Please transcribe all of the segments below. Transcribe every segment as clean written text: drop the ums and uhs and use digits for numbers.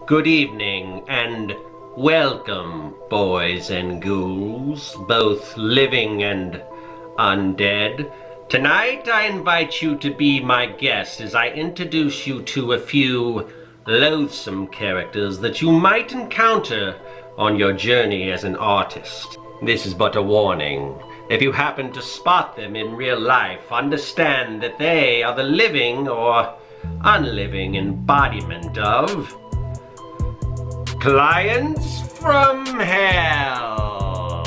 Good evening and welcome, boys and ghouls, both living and undead. Tonight I invite you to be my guest as I introduce you to a few loathsome characters that you might encounter on your journey as an artist. This is but a warning. If you happen to spot them in real life, understand that they are the living or unliving embodiment of clients from hell.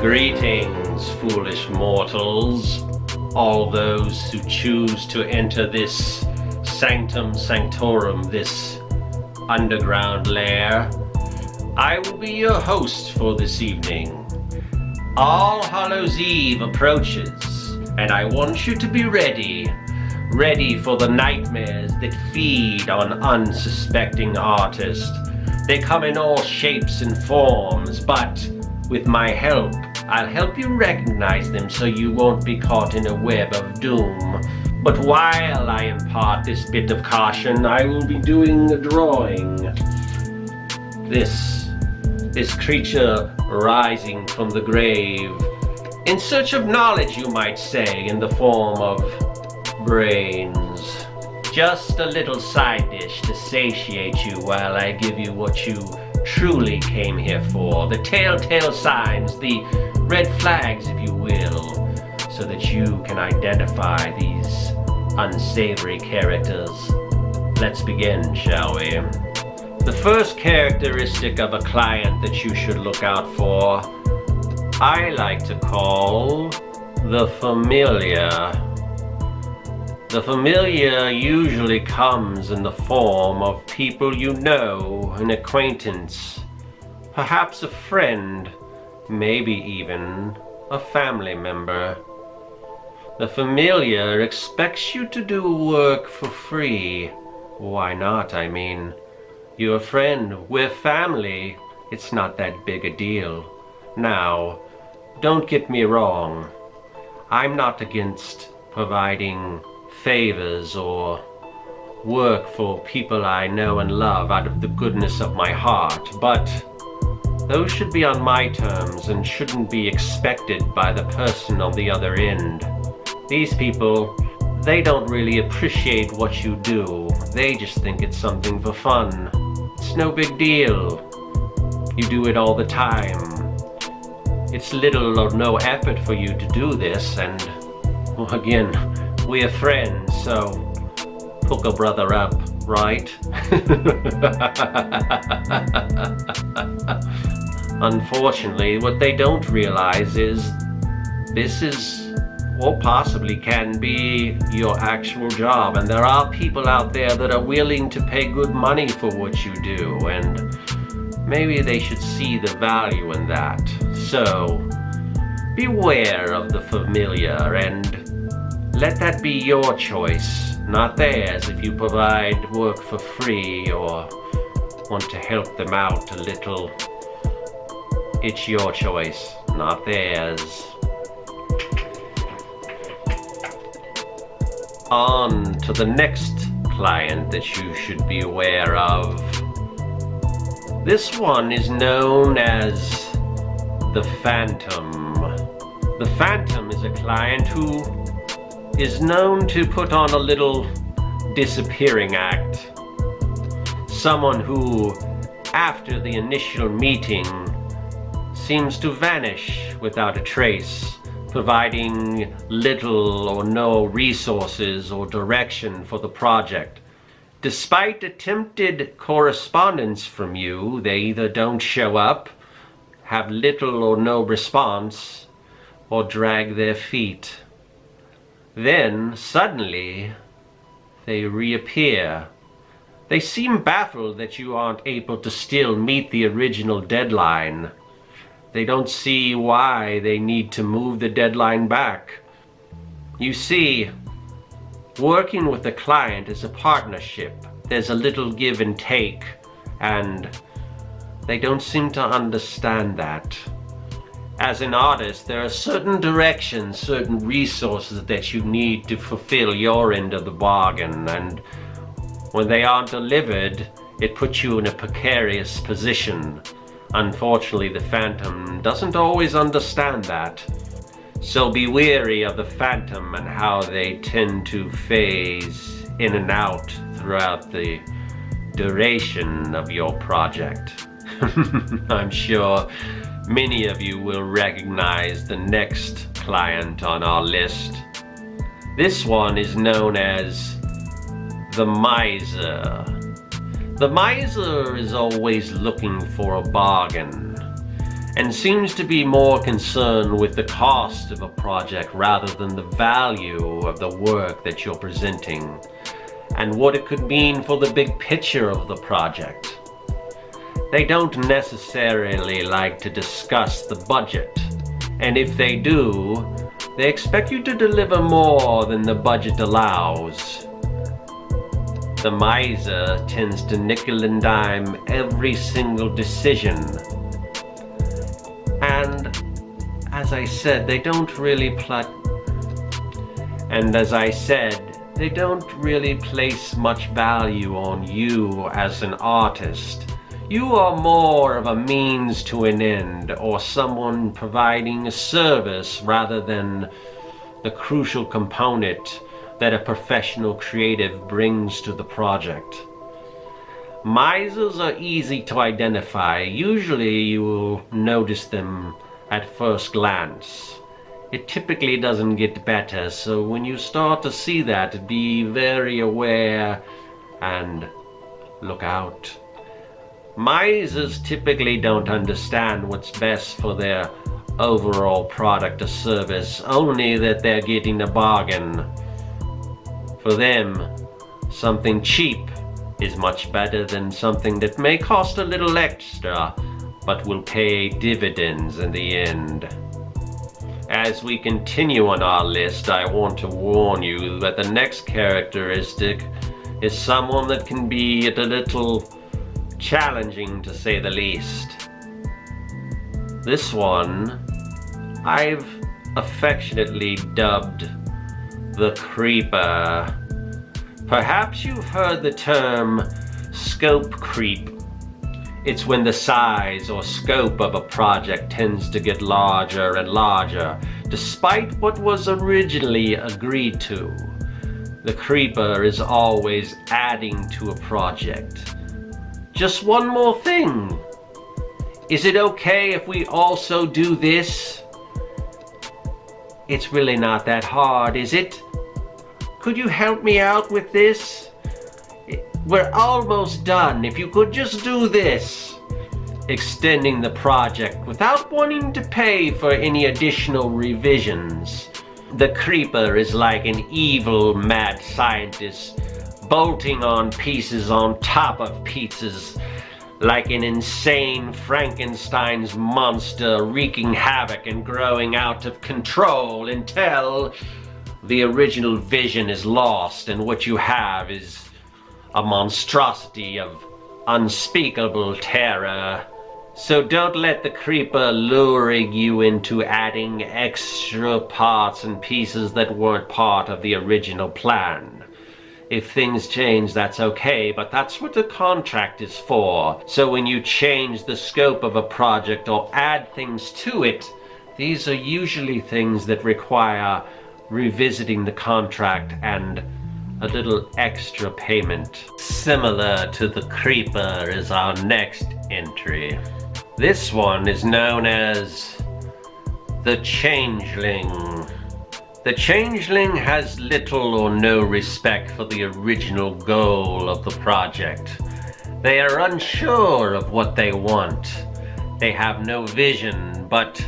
Greetings, foolish mortals, all those who choose to enter this sanctum sanctorum, this underground lair. I will be your host for this evening. All Hallows Eve approaches, and I want you to be ready for the nightmares that feed on unsuspecting artists. They come in all shapes and forms, but with my help, I'll help you recognize them so you won't be caught in a web of doom. But while I impart this bit of caution, I will be doing a drawing. This creature rising from the grave, in search of knowledge, you might say, in the form of brains. Just a little side dish to satiate you while I give you what you truly came here for. The telltale signs, the red flags, if you will, so that you can identify these unsavory characters. Let's begin, shall we? The first characteristic of a client that you should look out for, I like to call the familiar. The familiar usually comes in the form of people you know, an acquaintance, perhaps a friend, maybe even a family member. The familiar expects you to do work for free. Why not, I mean? You're a friend, we're family. It's not that big a deal. Now, don't get me wrong. I'm not against providing favors or work for people I know and love out of the goodness of my heart, but those should be on my terms and shouldn't be expected by the person on the other end. These people, they don't really appreciate what you do. They just think it's something for fun. It's no big deal. You do it all the time. It's little or no effort for you to do this, and, well, again, we're friends, so hook a brother up, right? Unfortunately, what they don't realize is this is, or possibly can be, your actual job, and there are people out there that are willing to pay good money for what you do, and maybe they should see the value in that. So beware of the familiar and let that be your choice, not theirs, if you provide work for free or want to help them out a little. It's your choice, not theirs. On to the next client that you should be aware of. This one is known as the Phantom. The Phantom is a client who is known to put on a little disappearing act. Someone who, after the initial meeting, seems to vanish without a trace, providing little or no resources or direction for the project. Despite attempted correspondence from you, they either don't show up, have little or no response, or drag their feet. Then, suddenly, they reappear. They seem baffled that you aren't able to still meet the original deadline. They don't see why they need to move the deadline back. You see, working with a client is a partnership. There's a little give and take, and they don't seem to understand that. As an artist, there are certain directions, certain resources that you need to fulfill your end of the bargain, and when they aren't delivered, it puts you in a precarious position. Unfortunately, the Phantom doesn't always understand that. So be wary of the Phantom and how they tend to phase in and out throughout the duration of your project. I'm sure many of you will recognize the next client on our list. This one is known as the Miser. The Miser is always looking for a bargain and seems to be more concerned with the cost of a project rather than the value of the work that you're presenting and what it could mean for the big picture of the project. They don't necessarily like to discuss the budget, and if they do, they expect you to deliver more than the budget allows. The Miser tends to nickel and dime every single decision. And as I said, they don't really place much value on you as an artist. You are more of a means to an end, or someone providing a service rather than the crucial component that a professional creative brings to the project. Misers are easy to identify. Usually you will notice them at first glance. It typically doesn't get better, so when you start to see that, be very aware and look out. Misers typically don't understand what's best for their overall product or service, only that they're getting a bargain. For them, something cheap is much better than something that may cost a little extra, but will pay dividends in the end. As we continue on our list, I want to warn you that the next characteristic is someone that can be a little challenging, to say the least. This one I've affectionately dubbed the Creeper. Perhaps you've heard the term scope creep. It's when the size or scope of a project tends to get larger and larger, despite what was originally agreed to. The Creeper is always adding to a project. Just one more thing. Is it okay if we also do this? It's really not that hard, is it? Could you help me out with this? We're almost done. If you could just do this. Extending the project without wanting to pay for any additional revisions. The Creeper is like an evil mad scientist, bolting on pieces on top of pieces, like an insane Frankenstein's monster wreaking havoc and growing out of control until the original vision is lost and what you have is a monstrosity of unspeakable terror. So don't let the Creeper luring you into adding extra parts and pieces that weren't part of the original plan. If things change, that's okay, but that's what the contract is for. So when you change the scope of a project or add things to it, these are usually things that require revisiting the contract and a little extra payment. Similar to the Creeper is our next entry. This one is known as the Changeling. The Changeling has little or no respect for the original goal of the project. They are unsure of what they want. They have no vision, but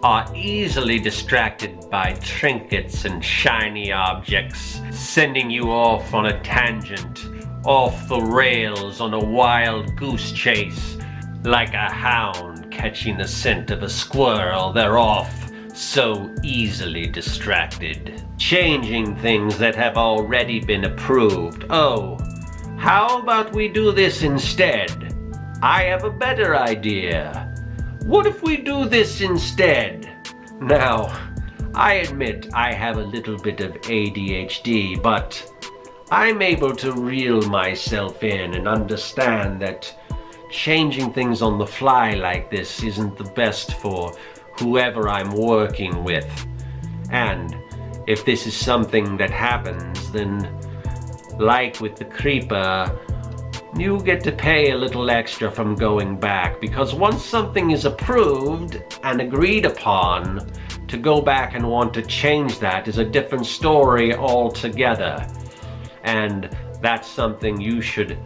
are easily distracted by trinkets and shiny objects, sending you off on a tangent, off the rails on a wild goose chase. Like a hound catching the scent of a squirrel, they're off, so easily distracted, changing things that have already been approved. Oh, how about we do this instead? I have a better idea. What if we do this instead? Now, I admit I have a little bit of ADHD, but I'm able to reel myself in and understand that changing things on the fly like this isn't the best for whoever I'm working with. And if this is something that happens, then like with the creeper, you get to pay a little extra from going back, because once something is approved and agreed upon, to go back and want to change that is a different story altogether. And that's something you should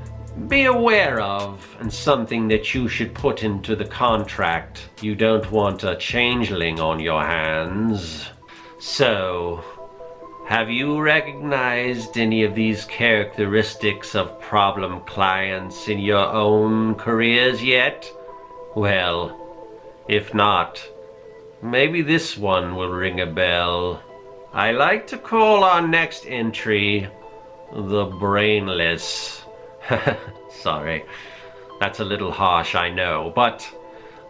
be aware of, and something that you should put into the contract. You don't want a changeling on your hands. So, have you recognized any of these characteristics of problem clients in your own careers yet? Well, if not, maybe this one will ring a bell. I like to call our next entry the Brainless. Sorry, that's a little harsh, I know, but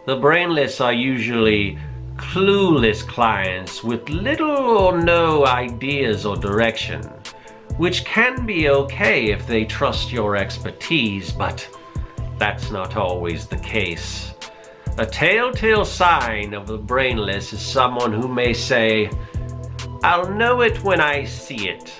the Brainless are usually clueless clients with little or no ideas or direction, which can be okay if they trust your expertise, but that's not always the case. A telltale sign of the Brainless is someone who may say, "I'll know it when I see it."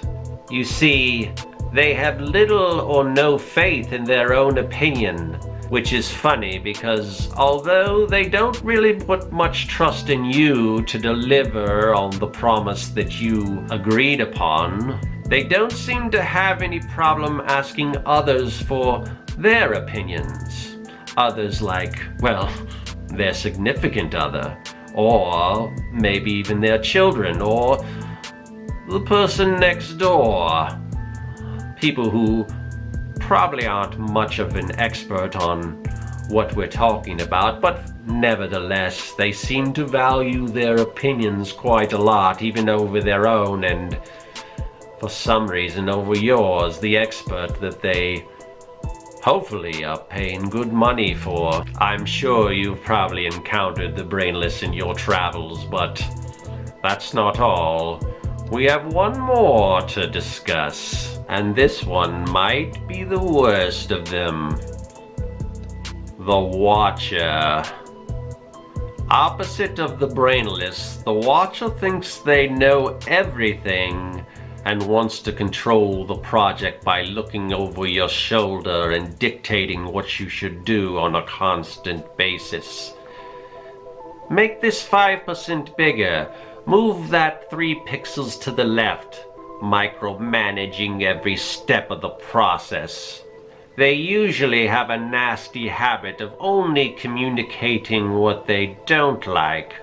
You see, they have little or no faith in their own opinion, which is funny because although they don't really put much trust in you to deliver on the promise that you agreed upon, they don't seem to have any problem asking others for their opinions. Others like, well, their significant other, or maybe even their children, or the person next door. People who probably aren't much of an expert on what we're talking about, but nevertheless, they seem to value their opinions quite a lot, even over their own, and for some reason over yours, the expert that they hopefully are paying good money for. I'm sure you've probably encountered the Brainless in your travels, but that's not all. We have one more to discuss, and this one might be the worst of them. The Watcher. Opposite of the Brainless, the Watcher thinks they know everything and wants to control the project by looking over your shoulder and dictating what you should do on a constant basis. Make this 5% bigger. Move that 3 pixels to the left, micromanaging every step of the process. They usually have a nasty habit of only communicating what they don't like.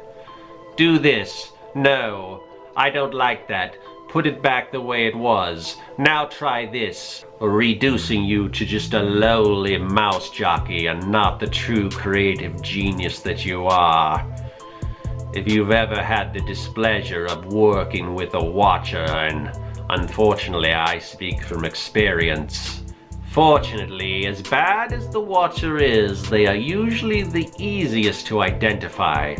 Do this. No, I don't like that. Put it back the way it was. Now try this. Reducing you to just a lowly mouse jockey and not the true creative genius that you are. If you've ever had the displeasure of working with a Watcher, and unfortunately I speak from experience, fortunately, as bad as the Watcher is, they are usually the easiest to identify.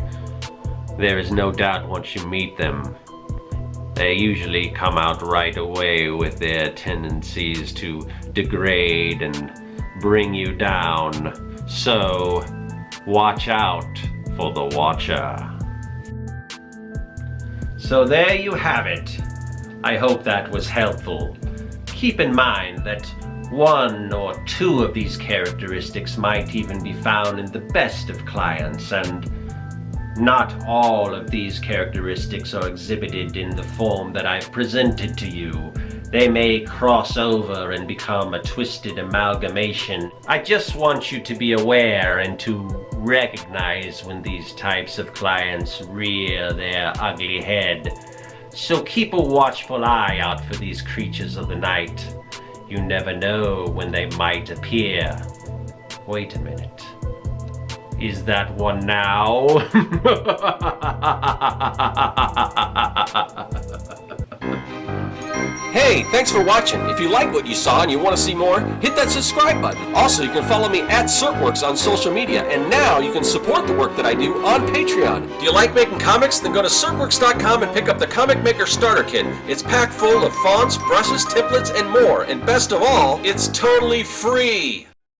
There is no doubt once you meet them, they usually come out right away with their tendencies to degrade and bring you down. So, watch out for the Watcher. So there you have it. I hope that was helpful. Keep in mind that 1 or 2 of these characteristics might even be found in the best of clients, and not all of these characteristics are exhibited in the form that I've presented to you. They may cross over and become a twisted amalgamation. I just want you to be aware and to recognize when these types of clients rear their ugly head. So keep a watchful eye out for these creatures of the night. You never know when they might appear. Wait a minute. Is that one now? Hey, thanks for watching. If you like what you saw and you want to see more, hit that subscribe button. Also, you can follow me at Serkworks on social media, and now you can support the work that I do on Patreon. Do you like making comics? Then go to Serkworks.com and pick up the Comic Maker Starter Kit. It's packed full of fonts, brushes, templates, and more. And best of all, it's totally free.